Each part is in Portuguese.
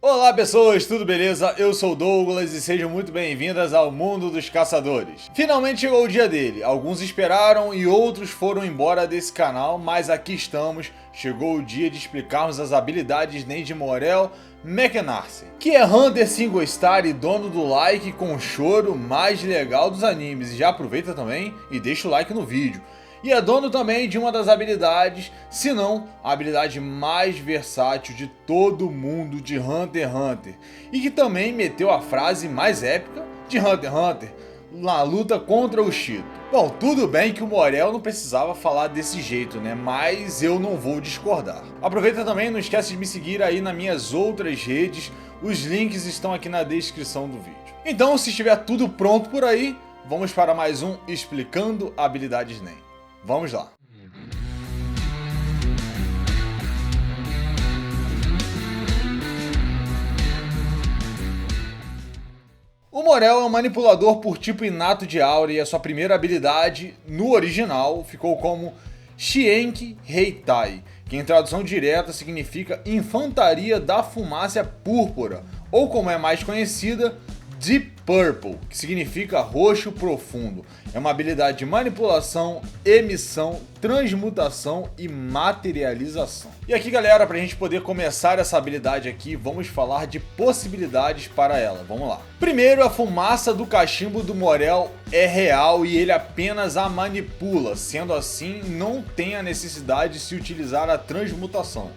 Olá pessoas, tudo beleza? Eu sou o Douglas e sejam muito bem-vindas ao mundo dos caçadores. Finalmente chegou o dia dele, alguns esperaram e outros foram embora desse canal, mas aqui estamos, chegou o dia de explicarmos as habilidades de Morel McNarcy, que é Hunter 5 Star e dono do like com o choro mais legal dos animes. E já aproveita também e deixa o like no vídeo. E é dono também de uma das habilidades, se não a habilidade mais versátil de todo mundo de Hunter x Hunter. E que também meteu a frase mais épica de Hunter x Hunter na luta contra o Shito. Bom, tudo bem que o Morel não precisava falar desse jeito, né? Mas eu não vou discordar. Aproveita também, não esquece de me seguir aí nas minhas outras redes. Os links estão aqui na descrição do vídeo. Então, se estiver tudo pronto por aí, vamos para mais um Explicando Habilidades NEM. Vamos lá. O Morel é um manipulador por tipo inato de aura e a sua primeira habilidade, no original, ficou como Shienki Heitai, que em tradução direta significa Infantaria da Fumaça Púrpura, ou como é mais conhecida, Deep Purple, que significa roxo profundo. É uma habilidade de manipulação, emissão, transmutação e materialização. E aqui, galera, para a gente poder começar essa habilidade aqui, vamos falar de possibilidades para ela. Vamos lá. Primeiro, a fumaça do cachimbo do Morel é real e ele apenas a manipula. Sendo assim, não tem a necessidade de se utilizar a transmutação.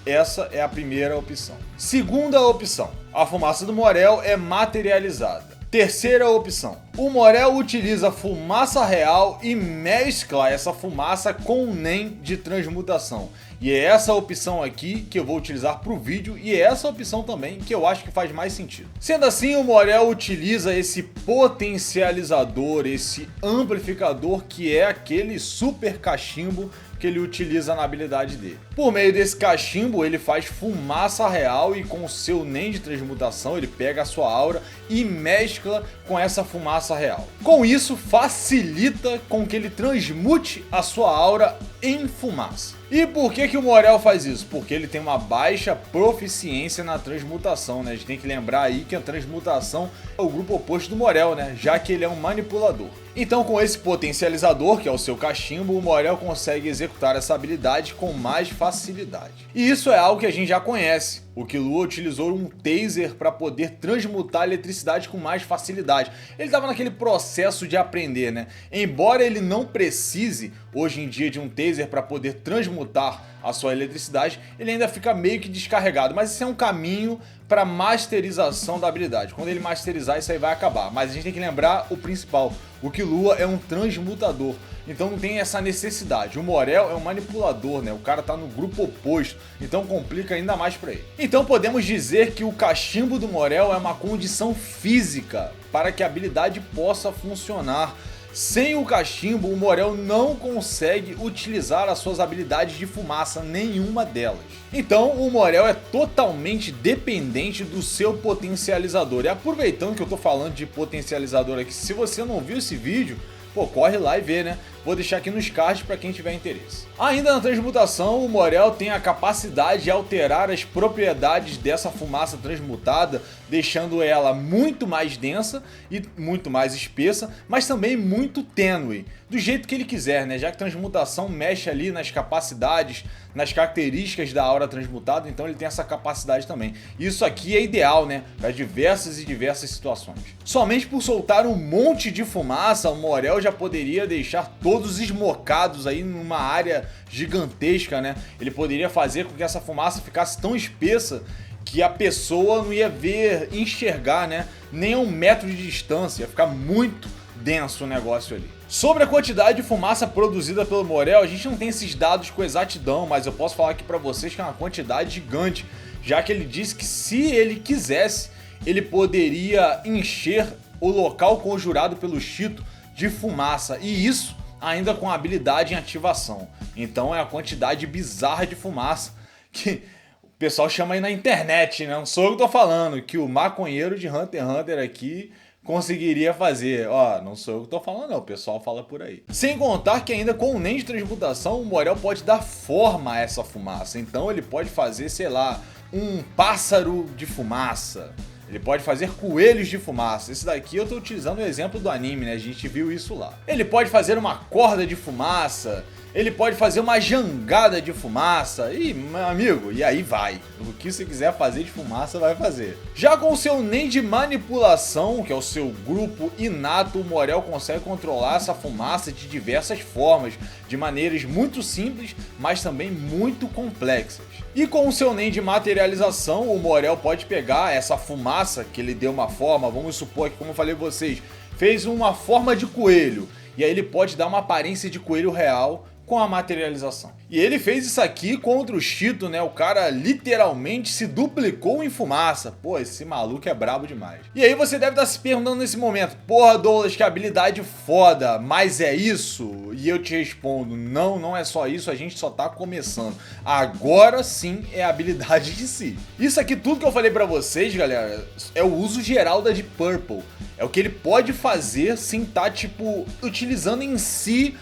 Essa é a primeira opção. Segunda opção, a fumaça do Morel é materializada. Terceira opção, o Morel utiliza fumaça real e mescla essa fumaça com o NEM de transmutação. E é essa opção aqui que eu vou utilizar para o vídeo e é essa opção também que eu acho que faz mais sentido. Sendo assim, o Morel utiliza esse potencializador, esse amplificador que é aquele super cachimbo que ele utiliza na habilidade dele. Por meio desse cachimbo, ele faz fumaça real e com o seu NEM de transmutação, ele pega a sua aura e mescla com essa fumaça real. Com isso, facilita com que ele transmute a sua aura em fumaça. E por que o Morel faz isso? Porque ele tem uma baixa proficiência na transmutação, né? A gente tem que lembrar aí que a transmutação é o grupo oposto do Morel, né? Já que ele é um manipulador. Então, com esse potencializador, que é o seu cachimbo, o Morel consegue executar essa habilidade com mais facilidade. E isso é algo que a gente já conhece. O Killua utilizou um taser para poder transmutar a eletricidade com mais facilidade. Ele estava naquele processo de aprender, né? Embora ele não precise, hoje em dia, de um taser para poder transmutar a sua eletricidade, ele ainda fica meio que descarregado. Mas esse é um caminho para masterização da habilidade. Quando ele masterizar, isso aí vai acabar. Mas a gente tem que lembrar o principal. O Killua é um transmutador, então não tem essa necessidade. O Morel é um manipulador, né? O cara tá no grupo oposto, então complica ainda mais para ele. Então podemos dizer que o cachimbo do Morel é uma condição física para que a habilidade possa funcionar. Sem o cachimbo, o Morel não consegue utilizar as suas habilidades de fumaça, nenhuma delas. Então o Morel é totalmente dependente do seu potencializador. E aproveitando que eu tô falando de potencializador aqui, se você não viu esse vídeo, pô, corre lá e vê, né? Vou deixar aqui nos cards para quem tiver interesse. Ainda na transmutação, o Morel tem a capacidade de alterar as propriedades dessa fumaça transmutada, deixando ela muito mais densa e muito mais espessa, mas também muito tênue, do jeito que ele quiser, né? Já que transmutação mexe ali nas capacidades, nas características da aura transmutada, então ele tem essa capacidade também. Isso aqui é ideal, né? Para diversas e diversas situações. Somente por soltar um monte de fumaça, o Morel já poderia deixar todos esmocados aí numa área gigantesca, né? Ele poderia fazer com que essa fumaça ficasse tão espessa que a pessoa não ia enxergar, né? Nem a 1 metro de distância, ia ficar muito denso o negócio ali. Sobre a quantidade de fumaça produzida pelo Morel, a gente não tem esses dados com exatidão, mas eu posso falar aqui para vocês que é uma quantidade gigante, já que ele disse que se ele quisesse, ele poderia encher o local conjurado pelo Shito de fumaça, e isso ainda com habilidade em ativação. Então é a quantidade bizarra de fumaça que o pessoal chama aí na internet, né? Não sou eu que tô falando, que o maconheiro de Hunter x Hunter aqui conseguiria fazer. Ó, não sou eu que tô falando não, o pessoal fala por aí. Sem contar que ainda com o NEM de transmutação, o Morel pode dar forma a essa fumaça. Então ele pode fazer, sei lá, um pássaro de fumaça. Ele pode fazer coelhos de fumaça. Esse daqui eu tô utilizando o exemplo do anime, né? A gente viu isso lá. Ele pode fazer uma corda de fumaça. Ele pode fazer uma jangada de fumaça. E, meu amigo, e aí vai. O que você quiser fazer de fumaça, vai fazer. Já com o seu Nen de manipulação, que é o seu grupo inato, o Morel consegue controlar essa fumaça de diversas formas, de maneiras muito simples, mas também muito complexas. E com o seu Nen de materialização, o Morel pode pegar essa fumaça que ele deu uma forma, vamos supor que, como eu falei pra vocês, fez uma forma de coelho. E aí ele pode dar uma aparência de coelho real com a materialização. E ele fez isso aqui contra o Cheeto, né? O cara literalmente se duplicou em fumaça. Pô, esse maluco é brabo demais. E aí você deve estar se perguntando nesse momento: porra, Douglas, que habilidade foda, mas é isso? E eu te respondo: não, não é só isso, a gente só tá começando. Agora sim é a habilidade de si. Isso aqui tudo que eu falei pra vocês, galera, é o uso geral da Deep Purple. É o que ele pode fazer sem estar, tipo, utilizando em si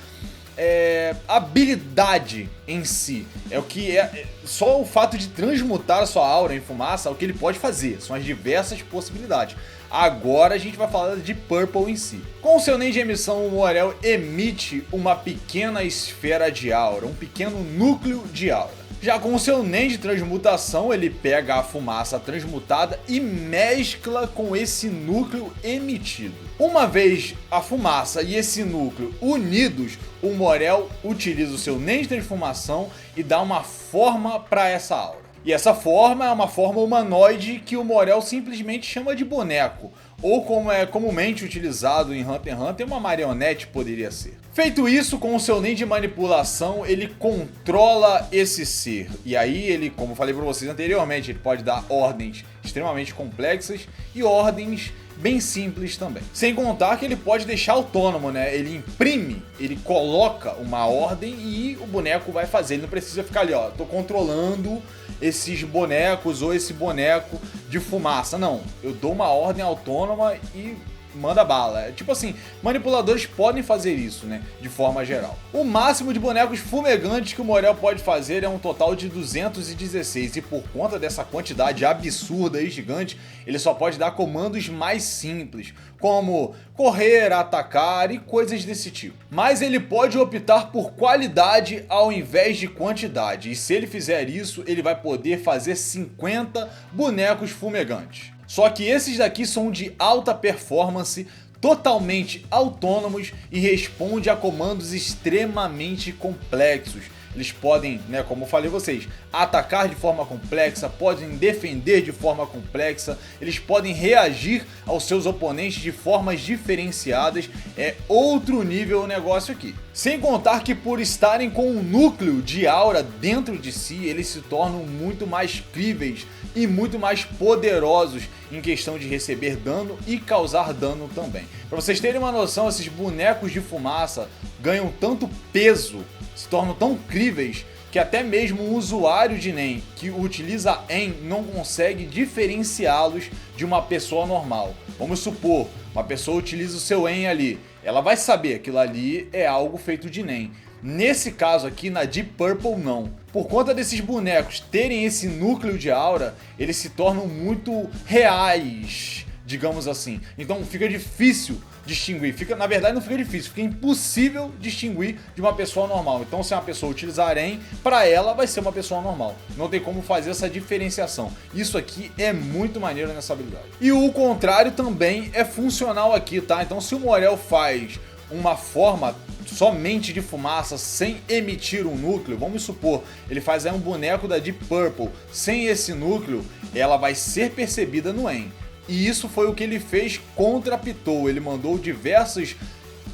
habilidade em si. É o que só o fato de transmutar a sua aura em fumaça é o que ele pode fazer. São as diversas possibilidades. Agora a gente vai falar de Purple em si. Com o seu Nen de emissão, o Morel emite uma pequena esfera de aura, um pequeno núcleo de aura. Já com o seu Nen de transmutação, ele pega a fumaça transmutada e mescla com esse núcleo emitido. Uma vez a fumaça e esse núcleo unidos, o Morel utiliza o seu Nen de transformação e dá uma forma para essa aura. E essa forma é uma forma humanoide que o Morel simplesmente chama de boneco, ou como é comumente utilizado em Hunter x Hunter, uma marionete poderia ser. Feito isso, com o seu Nen de manipulação, ele controla esse ser. E aí ele, como falei para vocês anteriormente, ele pode dar ordens extremamente complexas e ordens bem simples também. Sem contar que ele pode deixar autônomo, né? Ele imprime, ele coloca uma ordem e o boneco vai fazer. Ele não precisa ficar ali, ó, tô controlando esses bonecos ou esse boneco de fumaça. Não, eu dou uma ordem autônoma e manda bala. Tipo assim, manipuladores podem fazer isso, né? De forma geral. O máximo de bonecos fumegantes que o Morel pode fazer é um total de 216. E por conta dessa quantidade absurda e gigante, ele só pode dar comandos mais simples, como correr, atacar e coisas desse tipo. Mas ele pode optar por qualidade ao invés de quantidade. E se ele fizer isso, ele vai poder fazer 50 bonecos fumegantes. Só que esses daqui são de alta performance, totalmente autônomos e respondem a comandos extremamente complexos. Eles podem, né, como eu falei a vocês, atacar de forma complexa, podem defender de forma complexa, eles podem reagir aos seus oponentes de formas diferenciadas. É outro nível o negócio aqui. Sem contar que por estarem com um núcleo de aura dentro de si, eles se tornam muito mais críveis e muito mais poderosos em questão de receber dano e causar dano também. Para vocês terem uma noção, esses bonecos de fumaça ganham tanto peso, se tornam tão críveis, que até mesmo um usuário de Nen que utiliza EN não consegue diferenciá-los de uma pessoa normal. Vamos supor, uma pessoa utiliza o seu EN ali, ela vai saber que aquilo ali é algo feito de Nen. Nesse caso aqui, na Deep Purple, não. Por conta desses bonecos terem esse núcleo de aura, eles se tornam muito reais, digamos assim. Então fica difícil distinguir. Na verdade não fica difícil, fica impossível distinguir de uma pessoa normal. Então se uma pessoa utilizar EN, para ela vai ser uma pessoa normal. Não tem como fazer essa diferenciação. Isso aqui é muito maneiro nessa habilidade. E o contrário também é funcional aqui, tá? Então se o Morel faz uma forma somente de fumaça sem emitir um núcleo, vamos supor, ele faz aí um boneco da Deep Purple sem esse núcleo, ela vai ser percebida no EN. E isso foi o que ele fez contra a Pitou. Ele mandou diversos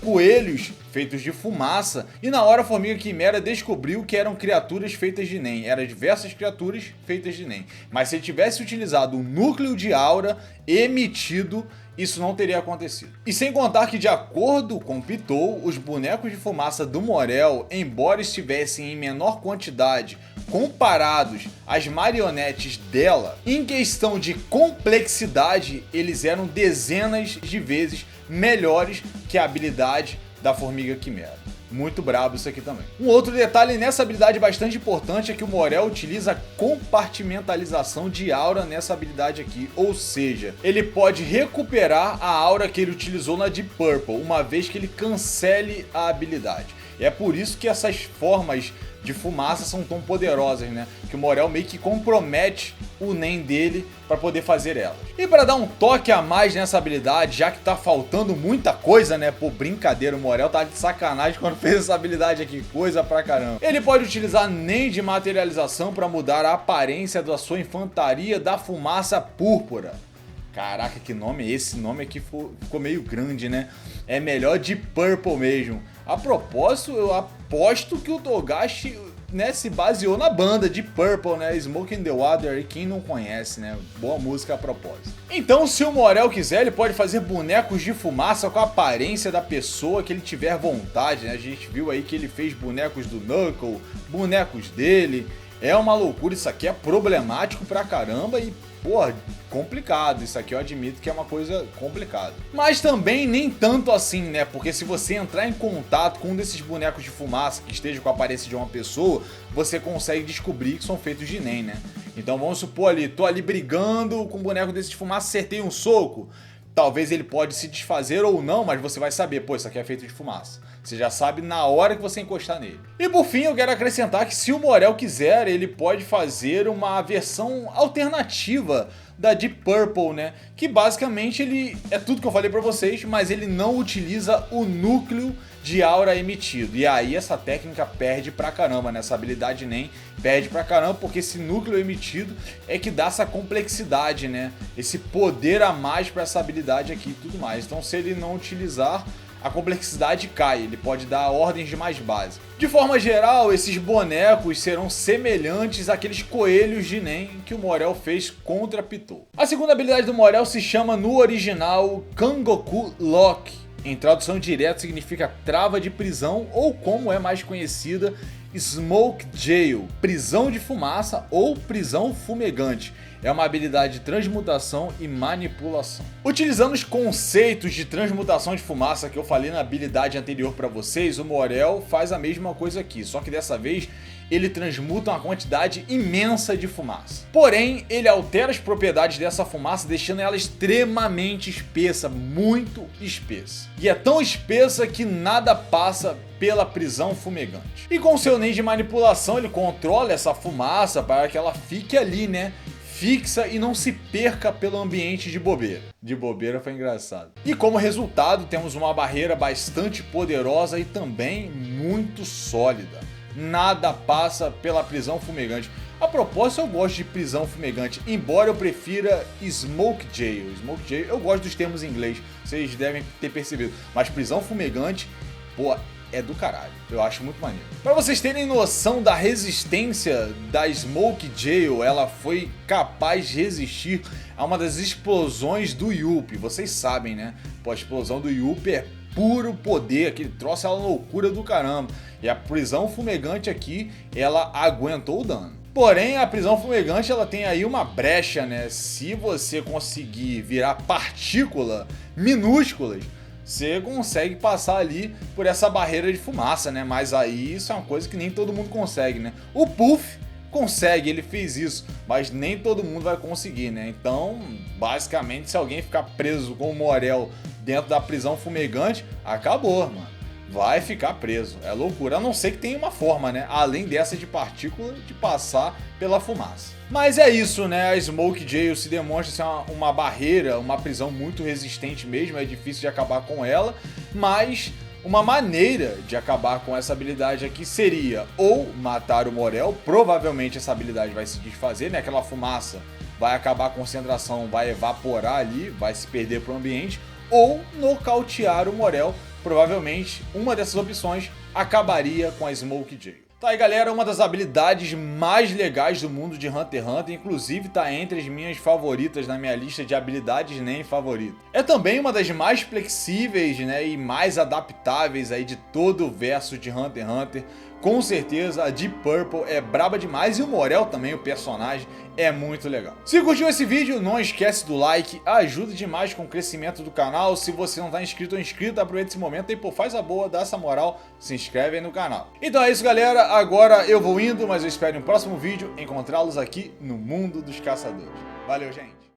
coelhos feitos de fumaça e na hora a Formiga Quimera descobriu que eram criaturas feitas de Nen. Eram diversas criaturas feitas de Nen. Mas se ele tivesse utilizado um núcleo de aura emitido, isso não teria acontecido. E sem contar que, de acordo com Pitou, os bonecos de fumaça do Morel, embora estivessem em menor quantidade comparados às marionetes dela, em questão de complexidade, eles eram dezenas de vezes melhores que a habilidade da Formiga Quimera. Muito brabo isso aqui também. Um outro detalhe nessa habilidade bastante importante é que o Morel utiliza compartimentalização de aura nessa habilidade aqui. Ou seja, ele pode recuperar a aura que ele utilizou na Deep Purple, uma vez que ele cancele a habilidade. E é por isso que essas formas de fumaça são tão poderosas, né? Que o Morel meio que compromete o Nen dele para poder fazer elas. E para dar um toque a mais nessa habilidade, já que tá faltando muita coisa, né? Pô, brincadeira, o Morel tá de sacanagem quando fez essa habilidade aqui, coisa pra caramba. Ele pode utilizar Nen de materialização para mudar a aparência da sua infantaria da fumaça púrpura. Caraca, que nome é esse? Nome aqui ficou meio grande, né? É melhor de Purple mesmo. A propósito, eu aposto que o Togashi, né, se baseou na banda de Purple, né? Smoke in the Water, e quem não conhece, né? Boa música a propósito. Então, se o Morel quiser, ele pode fazer bonecos de fumaça com a aparência da pessoa que ele tiver vontade, né? A gente viu aí que ele fez bonecos do Knuckle, bonecos dele. É uma loucura, isso aqui é problemático pra caramba e, porra, complicado. Isso aqui eu admito que é uma coisa complicada. Mas também nem tanto assim, né? Porque se você entrar em contato com um desses bonecos de fumaça que esteja com a aparência de uma pessoa, você consegue descobrir que são feitos de Nen, né? Então vamos supor ali, tô ali brigando com um boneco desse de fumaça, acertei um soco. Talvez ele pode se desfazer ou não, mas você vai saber, pô, isso aqui é feito de fumaça. Você já sabe na hora que você encostar nele. E por fim, eu quero acrescentar que se o Morel quiser, ele pode fazer uma versão alternativa da Deep Purple, né? Que basicamente ele é tudo que eu falei pra vocês, mas ele não utiliza o núcleo de aura emitido. E aí essa técnica perde pra caramba, né? Essa habilidade Nen perde pra caramba, porque esse núcleo emitido é que dá essa complexidade, né? Esse poder a mais pra essa habilidade aqui e tudo mais. Então se ele não utilizar, a complexidade cai, ele pode dar ordens de mais base. De forma geral, esses bonecos serão semelhantes àqueles coelhos de Nen que o Morel fez contra Pitou. A segunda habilidade do Morel se chama no original Kangoku Lock. Em tradução direta significa trava de prisão ou, como é mais conhecida, Smoke Jail, prisão de fumaça ou prisão fumegante. É uma habilidade de transmutação e manipulação. Utilizando os conceitos de transmutação de fumaça que eu falei na habilidade anterior para vocês, o Morel faz a mesma coisa aqui, só que dessa vez ele transmuta uma quantidade imensa de fumaça. Porém, ele altera as propriedades dessa fumaça, deixando ela extremamente espessa, muito espessa. E é tão espessa que nada passa pela prisão fumegante. E com seu Nen de manipulação, ele controla essa fumaça para que ela fique ali, né? Fixa e não se perca pelo ambiente de bobeira. De bobeira foi engraçado. E como resultado, temos uma barreira bastante poderosa e também muito sólida. Nada passa pela prisão fumegante. A propósito, eu gosto de prisão fumegante, embora eu prefira Smoke Jail. Smoke Jail, eu gosto dos termos em inglês, vocês devem ter percebido. Mas prisão fumegante, pô, é do caralho. Eu acho muito maneiro. Para vocês terem noção da resistência da Smoke Jail, ela foi capaz de resistir a uma das explosões do Yuppie. Vocês sabem, né? Pô, a explosão do Yuppie é puro poder, aquele troço é uma loucura do caramba. E a prisão fumegante aqui, ela aguentou o dano. Porém, a prisão fumegante, ela tem aí uma brecha, né? Se você conseguir virar partícula minúsculas, você consegue passar ali por essa barreira de fumaça, né? Mas aí isso é uma coisa que nem todo mundo consegue, né? O Puff consegue, ele fez isso, mas nem todo mundo vai conseguir, né? Então, basicamente, se alguém ficar preso com o Morel dentro da prisão fumegante, acabou, mano. Vai ficar preso, é loucura, a não ser que tenha uma forma, né? Além dessa de partícula, de passar pela fumaça. Mas é isso, né? A Smoke Jail se demonstra ser uma barreira, uma prisão muito resistente mesmo, é difícil de acabar com ela, mas uma maneira de acabar com essa habilidade aqui seria ou matar o Morel, provavelmente essa habilidade vai se desfazer, né? Aquela fumaça vai acabar a concentração, vai evaporar ali, vai se perder para o ambiente, ou nocautear o Morel. Provavelmente uma dessas opções acabaria com a Smoke Jail. Tá aí, galera, uma das habilidades mais legais do mundo de Hunter x Hunter, inclusive tá entre as minhas favoritas na minha lista de habilidades Nen favorita. É também uma das mais flexíveis, né, e mais adaptáveis aí de todo o verso de Hunter x Hunter, com certeza a Deep Purple é braba demais e o Morel também, o personagem, é muito legal. Se curtiu esse vídeo, não esquece do like, ajuda demais com o crescimento do canal. Se você não tá inscrito ou inscrita, aproveita esse momento e pô, faz a boa, dá essa moral, se inscreve aí no canal. Então é isso, galera, agora eu vou indo, mas eu espero no próximo vídeo encontrá-los aqui no mundo dos caçadores. Valeu, gente!